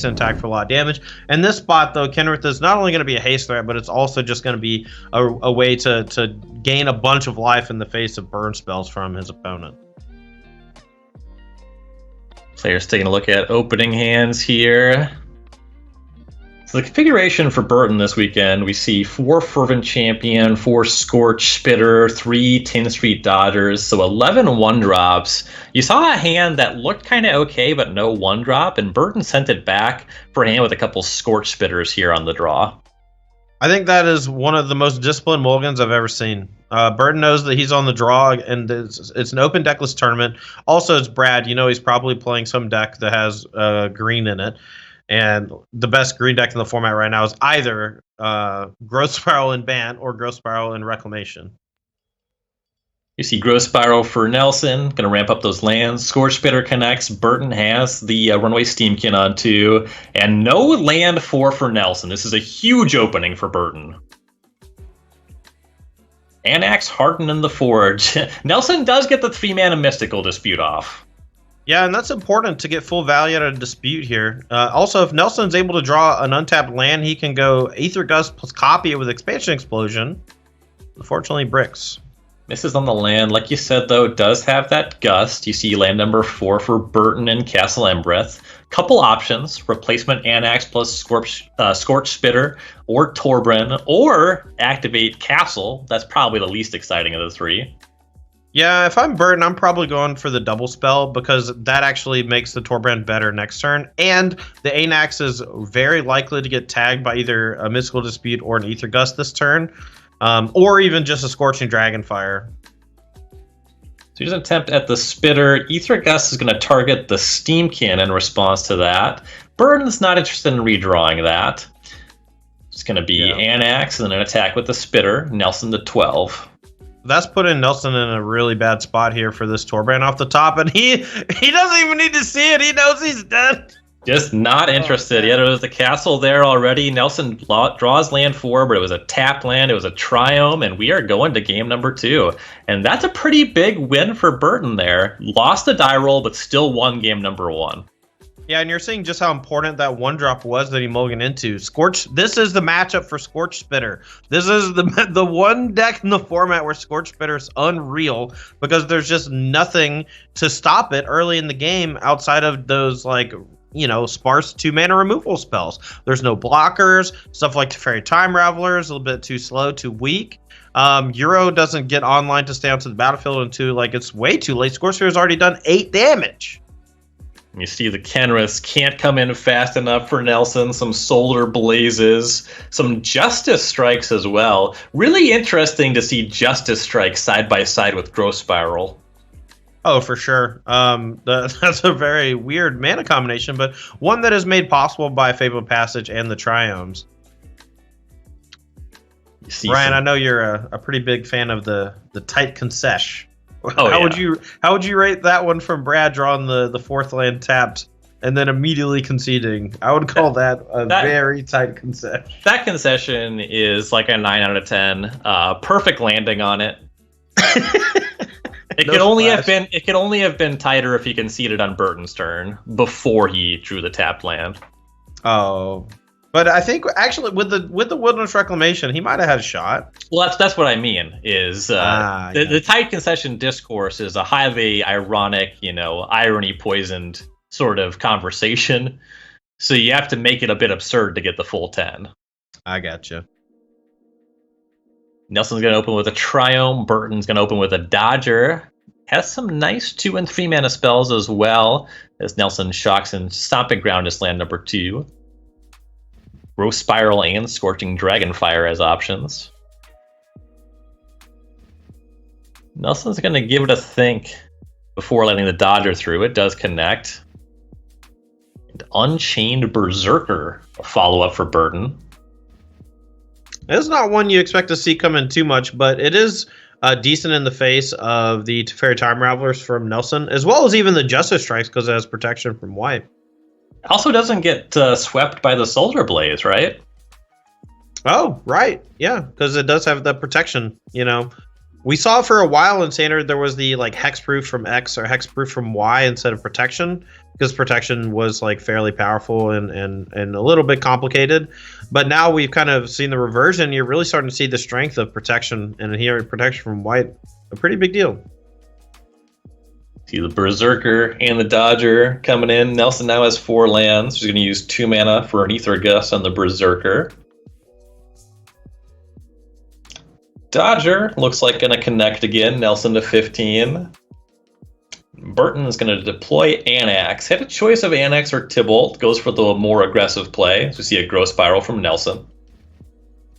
and attack for a lot of damage. And this spot, though, Kenrith is not only going to be a haste threat, but it's also just going to be a way to gain a bunch of life in the face of burn spells from his opponent. Players taking a look at opening hands here. So the configuration for Burton this weekend, we see 4 Fervent Champion, 4 Scorch Spitter, 3 10th Street Dodgers, so 11 1-drops. You saw a hand that looked kind of okay, but no 1-drop, and Burton sent it back for a hand with a couple Scorch Spitters here on the draw. I think that is one of the most disciplined mulligans I've ever seen. Burton knows that he's on the draw, and it's an open deckless tournament. Also, it's Brad. You know he's probably playing some deck that has green in it. And the best green deck in the format right now is either Growth Spiral in Bant or Growth Spiral in Reclamation. You see Growth Spiral for Nelson, going to ramp up those lands. Scorch Spitter connects. Burton has the Runaway Steamkin on 2. And no land 4 for Nelson. This is a huge opening for Burton. Anax Harden in the Forge. Nelson does get the 3-mana Mystical Dispute off. Yeah, and that's important to get full value out of Dispute here. Also, if Nelson's able to draw an untapped land, he can go Aether Gust plus copy it with Expansion Explosion. Unfortunately, bricks. Misses on the land. Like you said, though, does have that Gust. You see land number 4 for Burton and Castle Embereth. Couple options. Replacement Anax plus Scorch Spitter or Torbran, or activate Castle. That's probably the least exciting of the 3. Yeah, if I'm Burton, I'm probably going for the double spell because that actually makes the Torbran better next turn. And the Anax is very likely to get tagged by either a Mystical Dispute or an Aether Gust this turn, or even just a Scorching Dragonfire. So here's an attempt at the Spitter. Aether Gust is going to target the Steamkin in response to that. Burton's not interested in redrawing that. It's going to be Anax and then an attack with the Spitter. Nelson to 12. That's putting Nelson in a really bad spot here for this Torbran off the top, and he doesn't even need to see it. He knows he's dead. Just not interested. Yeah, there was the castle there already. Nelson draws land 4, but it was a tapped land. It was a Triome, and we are going to game number 2. And that's a pretty big win for Burton there. Lost the die roll, but still won game number 1. Yeah, and you're seeing just how important that 1-drop was that he mulliganed into. Scorch. This is the matchup for Scorch Spitter. This is the one deck in the format where Scorch Spitter is unreal because there's just nothing to stop it early in the game outside of those sparse 2-mana removal spells. There's no blockers. Stuff like Teferi Time Raveler is a little bit too slow, too weak. Euro doesn't get online to stay onto the battlefield until it's way too late. Scorch Spitter has already done 8 damage. You see the Kenriths can't come in fast enough for Nelson. Some Solar Blazes, some Justice Strikes as well. Really interesting to see Justice Strikes side by side with Growth Spiral. Oh, for sure. That's a very weird mana combination, but one that is made possible by Fable Passage and the Triomes. Ryan, I know you're a pretty big fan of the tight concession. How would you rate that one from Brad drawing the 4th land tapped and then immediately conceding? I would call that very tight concession. That concession is like a 9 out of 10. Perfect landing on it. It could only have been tighter if he conceded on Burton's turn before he drew the tapped land. Oh. But I think actually with the Wilderness Reclamation, he might have had a shot. Well, that's what I mean. Is the tight concession discourse is a highly ironic, irony poisoned sort of conversation. So you have to make it a bit absurd to get the full 10. I gotcha. Nelson's going to open with a Triome. Burton's going to open with a Dodger. Has some nice 2 and 3 mana spells as well, as Nelson shocks and Stomping Ground is land number 2. Growth Spiral and Scorching Dragonfire as options. Nelson's going to give it a think before letting the Dodger through. It does connect. And Unchained Berserker, a follow-up for Burton. It's not one you expect to see come in too much, but it is decent in the face of the Teferi Time Ravelers from Nelson, as well as even the Justice Strikes because it has protection from wipe. Also doesn't get swept by the Solar Blaze, right? Oh, right. Yeah, because it does have the protection, We saw for a while in standard there was the like hexproof from X or hexproof from Y instead of protection, because protection was like fairly powerful and a little bit complicated. But now we've kind of seen the reversion. You're really starting to see the strength of protection, and here protection from white, a pretty big deal. See the Berserker and the Dodger coming in. Nelson now has 4 lands. He's going to use 2 mana for an Ether Gust on the Berserker. Dodger looks like going to connect again. Nelson to 15. Burton is going to deploy Annex. Had a choice of Annex or Tybalt. Goes for the more aggressive play. So we see a Growth Spiral from Nelson.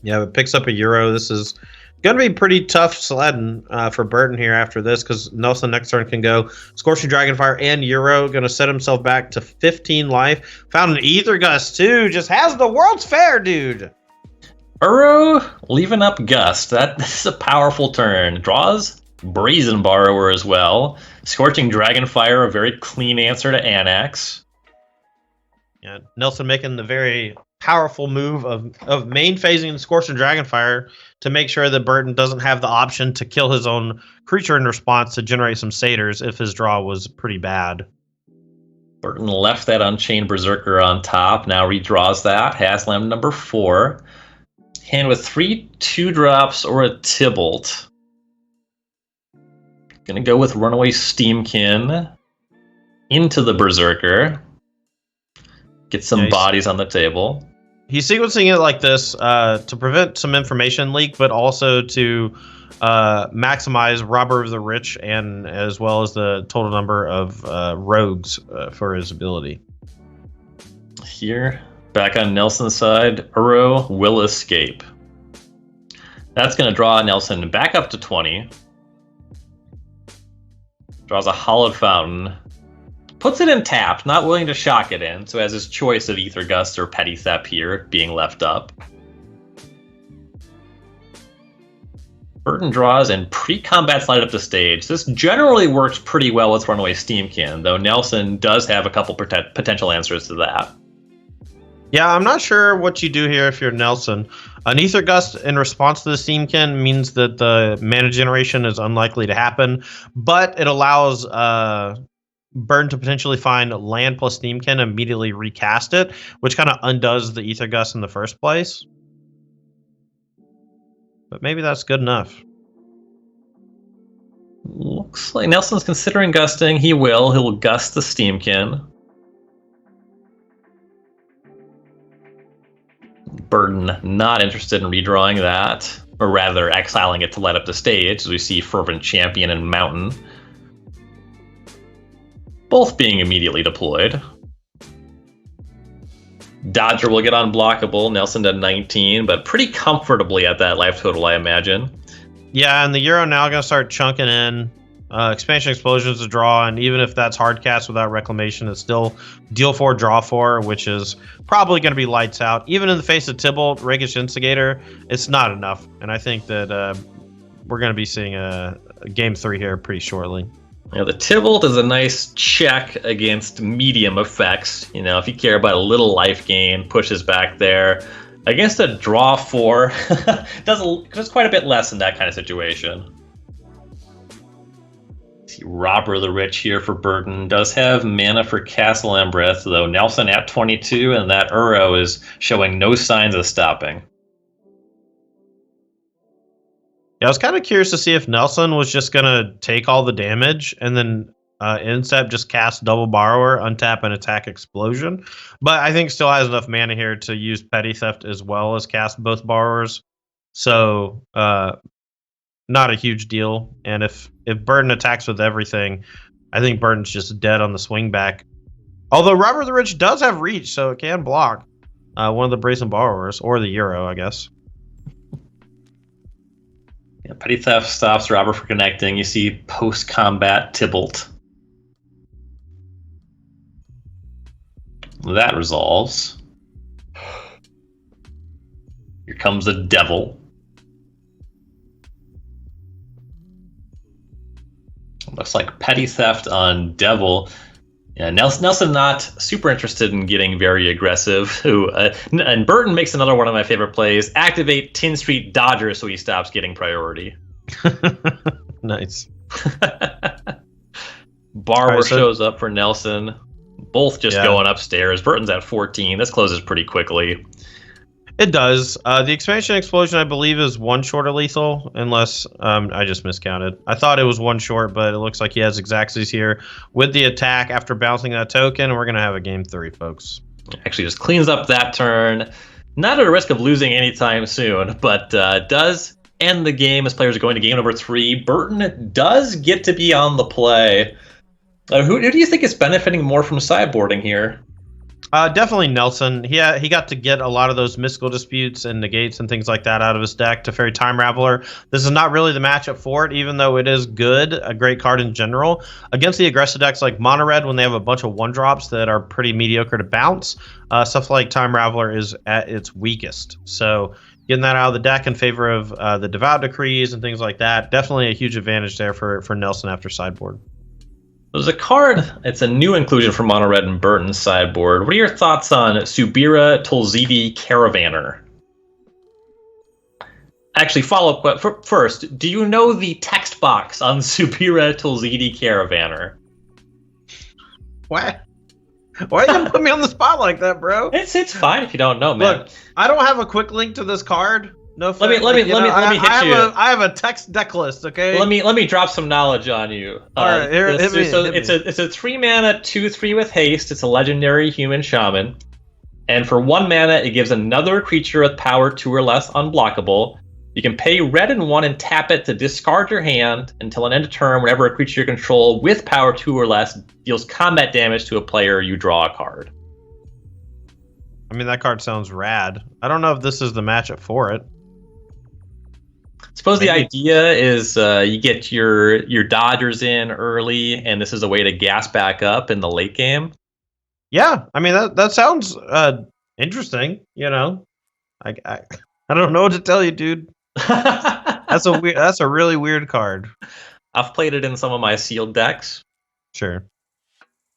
Yeah, it picks up a Euro. This is going to be pretty tough sledding for Burton here after this, because Nelson next turn can go Scorching Dragonfire and Euro. Going to set himself back to 15 life. Found an Ether Gust too. Just has the World's Fair, dude. Uro leaving up Gust. This is a powerful turn. Draws Brazen Borrower as well. Scorching Dragonfire, a very clean answer to Annex. Yeah, Nelson making the very powerful move of main phasing the Scorching Dragonfire to make sure that Burton doesn't have the option to kill his own creature in response to generate some satyrs if his draw was pretty bad. Burton left that Unchained Berserker on top. Now redraws that. Has land number 4. Hand with 3 2-drops or a Tybalt. Gonna go with Runaway Steamkin into the Berserker. Get some bodies on the table. He's sequencing it like this to prevent some information leak, but also to maximize Robber of the Rich, and as well as the total number of rogues for his ability. Here, back on Nelson's side, Uro will escape. That's going to draw Nelson back up to 20. Draws a Hallowed Fountain. Puts it in tapped, not willing to shock it in, so has his choice of Ether Gust or Petty Theft here being left up. Burton draws and pre-combat slide up the stage. This generally works pretty well with Runaway Steamkin, though Nelson does have a couple potential answers to that. Yeah, I'm not sure what you do here if you're Nelson. An Ether Gust in response to the Steamkin means that the mana generation is unlikely to happen, but it allows Burton to potentially find land plus Steamkin and immediately recast it, which kind of undoes the Ether Gust in the first place. But maybe that's good enough. Looks like Nelson's considering gusting. He will. He'll gust the Steamkin. Burton not interested in redrawing that, or rather exiling it to light up the stage, as we see Fervent Champion and Mountain both being immediately deployed. Dodger will get unblockable. Nelson to 19, but pretty comfortably at that life total, I imagine. Yeah, and the Euro now going to start chunking in. Expansion Explosion's a draw, and even if that's hard cast without Reclamation, it's still deal 4, draw 4, which is probably going to be lights out. Even in the face of Tybalt, Rakish Instigator, it's not enough. And I think that we're going to be seeing a game 3 here pretty shortly. Yeah, the Tybalt is a nice check against medium effects. You know, if you care about a little life gain, pushes back there. Against a draw 4, does quite a bit less in that kind of situation. See, Robber of the Rich here for Burton. Does have mana for Castle Embreth, though Nelson at 22, and that Uro is showing no signs of stopping. Yeah, I was kind of curious to see if Nelson was just going to take all the damage and then instep just cast Double Borrower, untap, and attack Explosion. But I think still has enough mana here to use Petty Theft as well as cast both Borrowers. So not a huge deal. And if Burton attacks with everything, I think Burton's just dead on the swing back. Although Robber of the Rich does have reach, so it can block one of the Brazen Borrowers, or the Euro, I guess. Yeah, Petty Theft stops Robber from connecting. You see post-combat Tybalt. That resolves. Here comes the Devil. Looks like Petty Theft on Devil. Yeah, Nelson not super interested in getting very aggressive. And Burton makes another one of my favorite plays. Activate Tin Street Dodger so he stops getting priority. Nice. Barber shows up for Nelson. Both just going upstairs. Burton's at 14. This closes pretty quickly. It does. The expansion explosion, I believe, is one short of lethal, unless I just miscounted. I thought it was one short, but it looks like he has Exacxies here with the attack after bouncing that token. We're going to have a game 3, folks. Actually just cleans up that turn. Not at a risk of losing anytime soon, but does end the game as players are going to game number 3. Burton does get to be on the play. Who do you think is benefiting more from sideboarding here? Definitely Nelson. He got to get a lot of those mystical disputes and negates and things like that out of his deck to Fairy Time Raveler. This is not really the matchup for it, even though it is good, a great card in general. Against the aggressive decks like Mono Red, when they have a bunch of 1-drops that are pretty mediocre to bounce, stuff like Time Raveler is at its weakest. So getting that out of the deck in favor of the Devout Decrees and things like that, definitely a huge advantage there for Nelson after sideboard. There's a card, it's a new inclusion for Mono Red and Burton's sideboard. What are your thoughts on Subira Tulzidi Caravaner? Actually, follow-up first, do you know the text box on Subira Tulzidi Caravaner? What? Why are you gonna put me on the spot like that, bro? It's fine if you don't know, man. Look, I don't have a quick link to this card. No, let me hit you. I have a text deck list. Okay. Let me drop some knowledge on you. All right, here, hit me. It's a 3-mana 2/3 with haste. It's a legendary human shaman, and for 1 mana, it gives another creature with power 2 or less unblockable. You can pay red and 1 and tap it to discard your hand until an end of turn. Whenever a creature you control with power 2 or less deals combat damage to a player, you draw a card. I mean, that card sounds rad. I don't know if this is the matchup for it. Suppose the idea is you get your Dodgers in early, and this is a way to gas back up in the late game. Yeah, I mean that sounds interesting. You know, I don't know what to tell you, dude. That's a really weird card. I've played it in some of my sealed decks. Sure.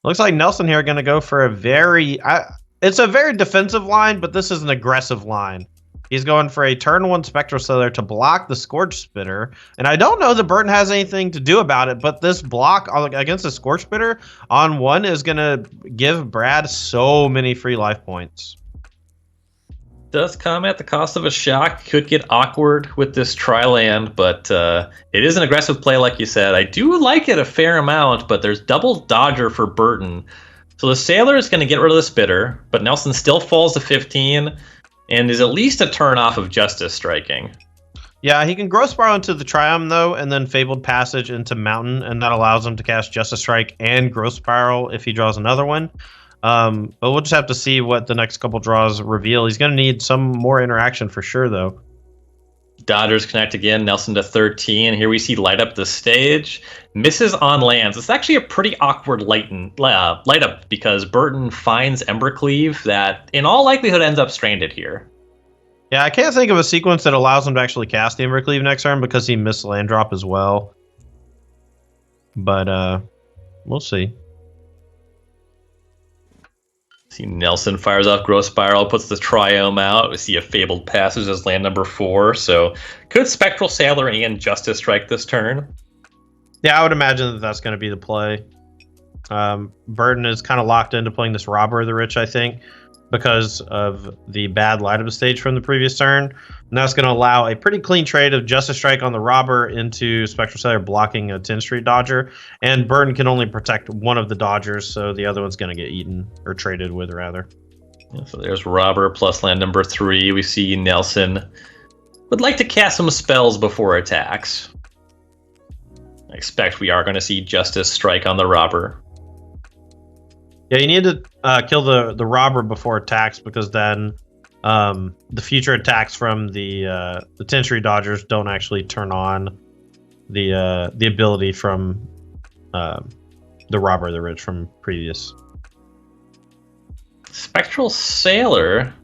Looks like Nelson here going to go for it's a very defensive line, but this is an aggressive line. He's going for a turn 1 Spectral Sailor to block the Scorch Spitter. And I don't know that Burton has anything to do about it, but this block against the Scorch Spitter on 1 is going to give Brad so many free life points. Does come at the cost of a shock. Could get awkward with this tri-land, but it is an aggressive play, like you said. I do like it a fair amount, but there's double Dodger for Burton. So the Sailor is going to get rid of the Spitter, but Nelson still falls to 15. And is at least a turn off of Justice Striking. Yeah, he can Growth Spiral into the Triumph, though, and then Fabled Passage into Mountain, and that allows him to cast Justice Strike and Growth Spiral if he draws another one. But we'll just have to see what the next couple draws reveal. He's going to need some more interaction for sure, though. Dodgers connect again, Nelson to 13. Here we see light up the stage. Misses on lands. It's actually a pretty awkward light up because Burton finds Embercleave that in all likelihood ends up stranded here. Yeah, I can't think of a sequence that allows him to actually cast the Embercleave next turn because he missed land drop as well. But we'll see. See Nelson fires off Growth Spiral, puts the Triome out. We see a Fabled Passage as land number 4. So could Spectral Sailor and Justice Strike this turn? Yeah, I would imagine that that's going to be the play. Burton is kind of locked into playing this Robber of the Rich, I think, because of the bad light of the stage from the previous turn. And that's going to allow a pretty clean trade of Justice Strike on the Robber into Spectral Sailor blocking a 10th Street Dodger. And Burton can only protect one of the Dodgers, so the other one's going to get eaten, or traded with, rather. Yeah, so there's Robber plus land number 3. We see Nelson would like to cast some spells before attacks. I expect we are going to see Justice Strike on the Robber. Yeah, you need to kill the Robber before attacks, because then the future attacks from the 10th Street Dodgers don't actually turn on the ability from the Robber of the Rich from previous. Spectral Sailor.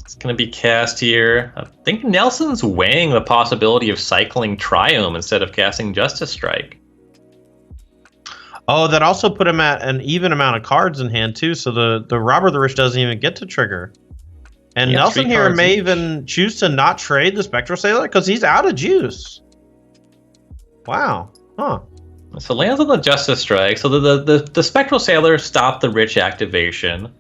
It's going to be cast here. I think Nelson's weighing the possibility of cycling Triome instead of casting Justice Strike. Oh, that also put him at an even amount of cards in hand, too, so the Robber of the Rich doesn't even get to trigger. And Yeah, Nelson 3 here cards may each. even choose to not trade the Spectral Sailor because he's out of juice. Wow. Huh. So lands on the Justice Strike. So the Spectral Sailor stopped the Rich activation.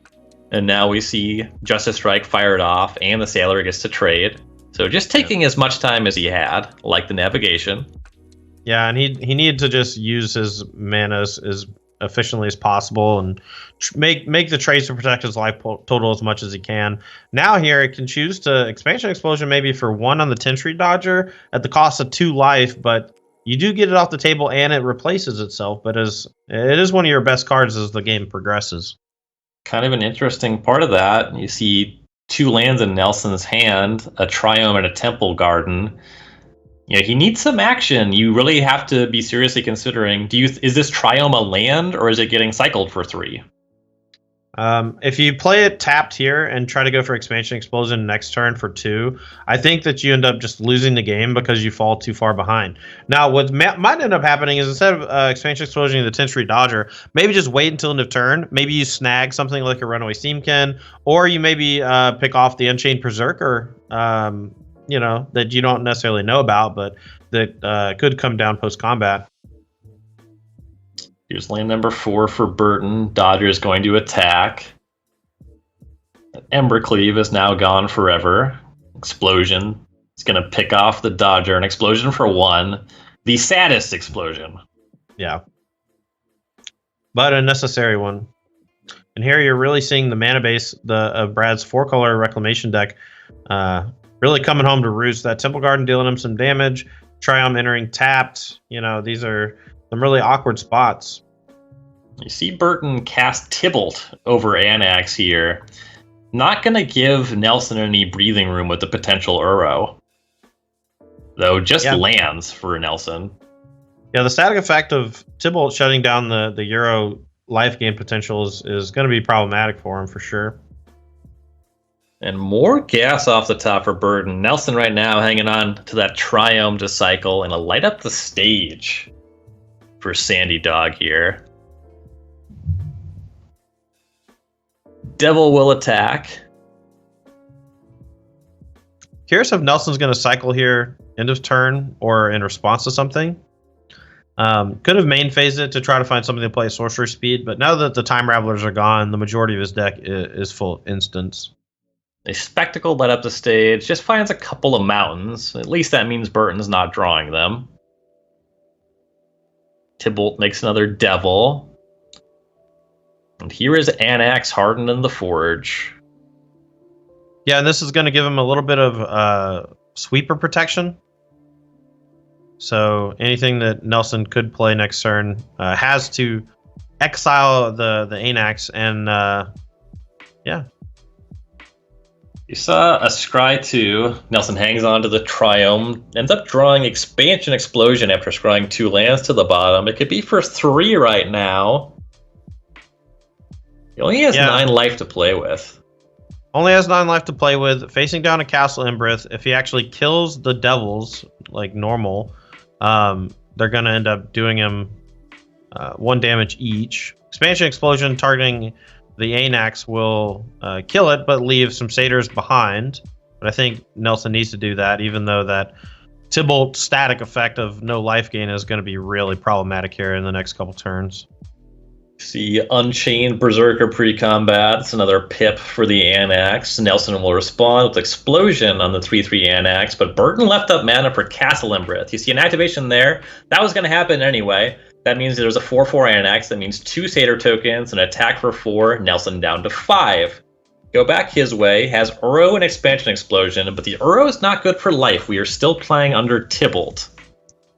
And now we see Justice Strike fired off, and the Sailor gets to trade. So just taking as much time as he had, like the navigation. Yeah, and he needed to just use his mana as efficiently as possible and make the trades to protect his life total as much as he can. Now here, he can choose to Expansion Explosion maybe for 1 on the Tentry Dodger at the cost of 2 life, but you do get it off the table and it replaces itself. But it is one of your best cards as the game progresses. Kind of an interesting part of that. You see 2 lands in Nelson's hand, a Triome and a Temple Garden. You know, he needs some action. You really have to be seriously considering, is this Triome a land, or is it getting cycled for 3? If you play it tapped here and try to go for Expansion Explosion next turn for 2, I think that you end up just losing the game because you fall too far behind. Now, what might end up happening is instead of Expansion Explosion the Tentry Dodger, maybe just wait until end of turn. Maybe you snag something like a Runaway Steamkin, or you maybe pick off the Unchained Berserker, that you don't necessarily know about, but that could come down post-combat. Here's land number 4 for Burton. Dodger is going to attack. Embercleave is now gone forever. Explosion. It's going to pick off the Dodger. An explosion for 1. The saddest explosion. Yeah. But a necessary one. And here you're really seeing the mana base of Brad's 4-color Reclamation deck really coming home to roost. That Temple Garden dealing him some damage. Triumph entering tapped. These are some really awkward spots. You see Burton cast Tybalt over Anax here. Not going to give Nelson any breathing room with the potential Uro. Though just lands for Nelson. Yeah, the static effect of Tybalt shutting down the Euro life gain potential is going to be problematic for him for sure. And more gas off the top for Burton. Nelson right now hanging on to that Triumph to cycle and a light up the stage for Sandy Dog here. Devil will attack. Curious if Nelson's going to cycle here end of turn or in response to something. Could have main phased it to try to find something to play sorcery speed, but now that the Time Ravelers are gone, the majority of his deck is full of instants. A Spectacle light up the stage, just finds a couple of mountains. At least that means Burton's not drawing them. Tybalt makes another Devil. And here is Anax hardened in the Forge. Yeah, and this is going to give him a little bit of sweeper protection. So anything that Nelson could play next turn has to exile the Anax, and yeah. You saw a Scry 2. Nelson hangs on to the Triome, ends up drawing Expansion Explosion after scrying 2 lands to the bottom. It could be for 3 right now. He only has 9 life to play with. Only has 9 life to play with. Facing down a Castle Embereth, if he actually kills the Devils like normal, they're going to end up doing him 1 damage each. Expansion Explosion targeting the Anax will kill it, but leave some satyrs behind. But I think Nelson needs to do that, even though that Tybalt static effect of no life gain is going to be really problematic here in the next couple turns. See Unchained Berserker pre-combat. It's another pip for the Anax. Nelson will respond with Explosion on the 3/3 Anax, but Burton left up mana for Castle Embereth. You see an activation there. That was going to happen anyway. That means there's a 4/4 Anax. That means 2 Satyr tokens, an attack for 4, Nelson down to 5. Go back his way, has Uro and Expansion Explosion, but the Uro is not good for life. We are still playing under Tybalt.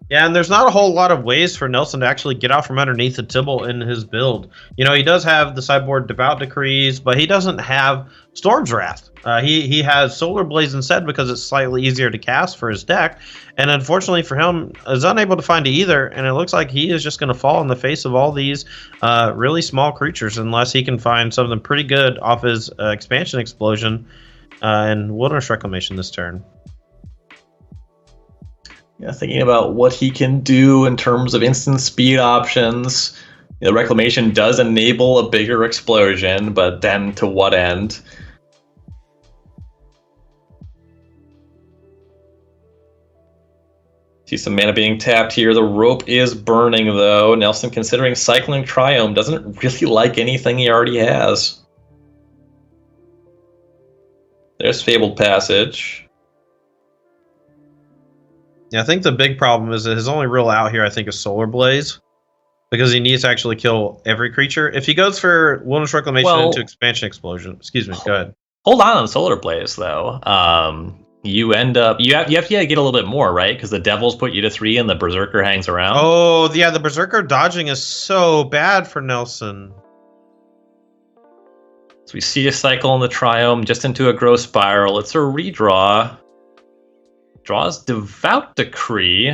Yeah, and there's not a whole lot of ways for Nelson to actually get out from underneath the Tybalt in his build. He does have the sideboard Devout Decrees, but he doesn't have Storm's Wrath. He has Solar Blaze instead because it's slightly easier to cast for his deck, and unfortunately for him, is unable to find either, and it looks like he is just going to fall in the face of all these really small creatures unless he can find something pretty good off his Expansion Explosion and Wilderness Reclamation this turn. Yeah, thinking about what he can do in terms of instant speed options. Reclamation does enable a bigger explosion, but then to what end? See some mana being tapped here. The rope is burning, though. Nelson considering cycling Triome. Doesn't really like anything he already has. There's Fabled Passage. Yeah, I think the big problem is that his only real out here, I think, is Solar Blaze. Because he needs to actually kill every creature. If he goes for Wilderness Reclamation into Expansion Explosion, excuse me, go ahead. Hold on Solar Blaze, though. You end up you have to get a little bit more, right? Because the Devils put you to 3 and the Berserker hangs around. Oh yeah, the Berserker dodging is so bad for Nelson. So we see a cycle in the Triome just into a Growth Spiral. It's a redraw. Draws Devout Decree.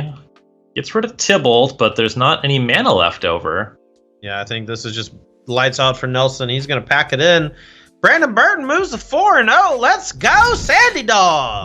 Gets rid of Tybalt, but there's not any mana left over. Yeah, I think this is just lights out for Nelson. He's going to pack it in. Brandon Burton moves to 4-0. Let's go, Sandy Dog!